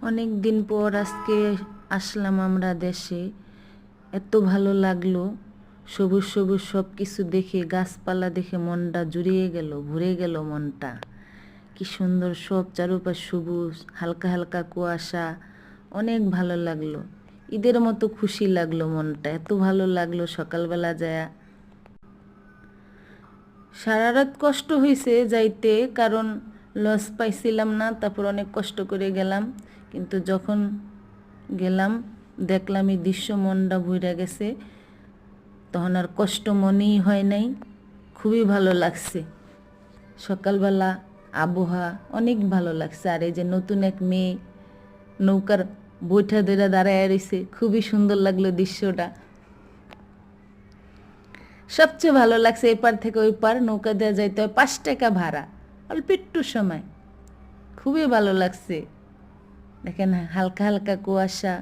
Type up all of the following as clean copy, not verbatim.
অনেক দিন পর আজকে আসলাম আমরা দেশে। এত ভালো লাগলো, সবুজ সবুজ সব কিছু দেখে, গাছপালা দেখে মনটা জুড়িয়ে গেল, ভরে গেল মনটা। কি সুন্দর সব চারপাশ সবুজ, হালকা হালকা কুয়াশা, অনেক ভালো লাগলো। ঈদের মতো খুশি লাগলো মনটা, এত ভালো লাগলো। সকালবেলা যায় সারা রাত কষ্ট হয়েছে যাইতে, কারণ লস পাইছিলাম না, তারপর অনেক কষ্ট করে গেলাম। কিন্তু যখন গেলাম দেখলাম এই দৃশ্য, মনটা ভরে গেছে। তখন আর কষ্ট মনেই হয় নাই, খুবই ভালো লাগছে। সকালবেলা আবহাওয়া অনেক ভালো লাগছে। আর এই যে নতুন এক মেয়ে নৌকার বৈঠা ধরে দাঁড়ায় রয়েছে, খুবই সুন্দর লাগলো দৃশ্যটা। সবচেয়ে ভালো লাগছে এপার থেকে ওই পার নৌকা দেওয়া যাইতে হয় 5 টাকা ভাড়া, অল্প একটু সময়। খুবই ভালো লাগছে। দেখেন হালকা হালকা কুয়াশা,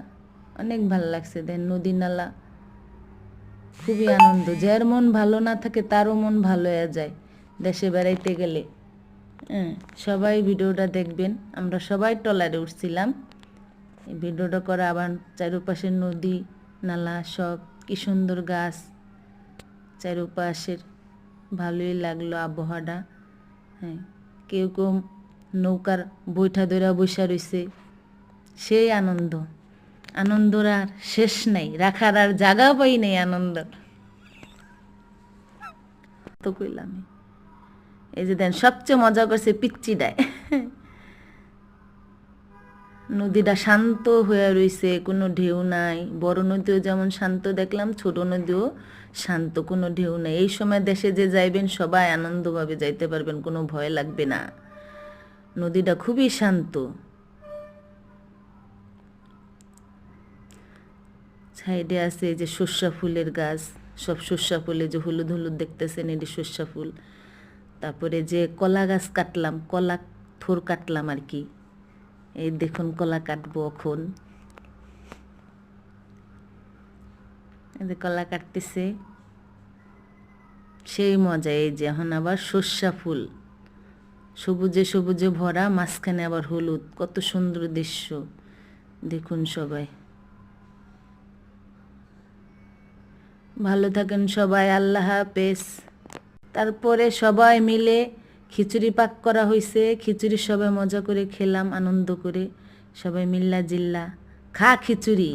অনেক ভালো লাগছে। দেখেন নদী নালা, খুবই আনন্দ। যার মন ভালো না থাকে তারও মন ভালো হয়ে যায় দেশে বেড়াইতে গেলে। হ্যাঁ, সবাই ভিডিওটা দেখবেন। আমরা সবাই ট্রলারে উঠছিলাম। এই ভিডিওটা করা, আবার চারপাশে নদী নালা, সব কি সুন্দর গাছ চারপাশের, ভালোই লাগলো আবহাওয়াটা। হ্যাঁ, কেউ কেউ নৌকার বৈঠা ধরে বসে রয়েছে, সেই আনন্দ। আনন্দর আর শেষ নাই, রাখার আর জায়গা পাই নেই আনন্দ। তো কইলাম এই যে দেন সবচেয়ে মজা করছে পিচ্চিটায়। নদীটা শান্ত হয়ে রয়েছে, কোনো ঢেউ নাই। বড় নদীও যেমন শান্ত দেখলাম, ছোট নদীও শান্ত, কোনো ঢেউ নাই। এই সময় দেশে যে যাইবেন সবাই আনন্দভাবে যাইতে পারবেন, কোনো ভয় লাগবে না। নদীটা খুবই শান্ত। সাইডে আছে এই যে সর্ষা ফুলের গাছ, সব সর্ষা ফুলে যে হলুদ হলুদ দেখতেছেন, এটি সর্ষা ফুল। তারপরে যে কলা গাছ কাটলাম, কলা থোর কাটলাম আর কি। এই দেখুন কলা কাটবো এখন। এই যে কলা কাটতেছে, সেই মজা। এই যে এখন আবার সর্ষা ফুল, সবুজে সবুজে ভরা, মাঝখানে আবার হলুদ, কত সুন্দর দৃশ্য। দেখুন সবাই, ভালো থাকেন সবাই, আল্লাহ হাফেজ। তারপরে সবাই মিলে খিচুড়ি পাক করা হয়েছে, খিচুড়ি সবাই মজা করে খেলাম, আনন্দ করে সবাই মিল্লা জিল্লা খা খিচুড়ি।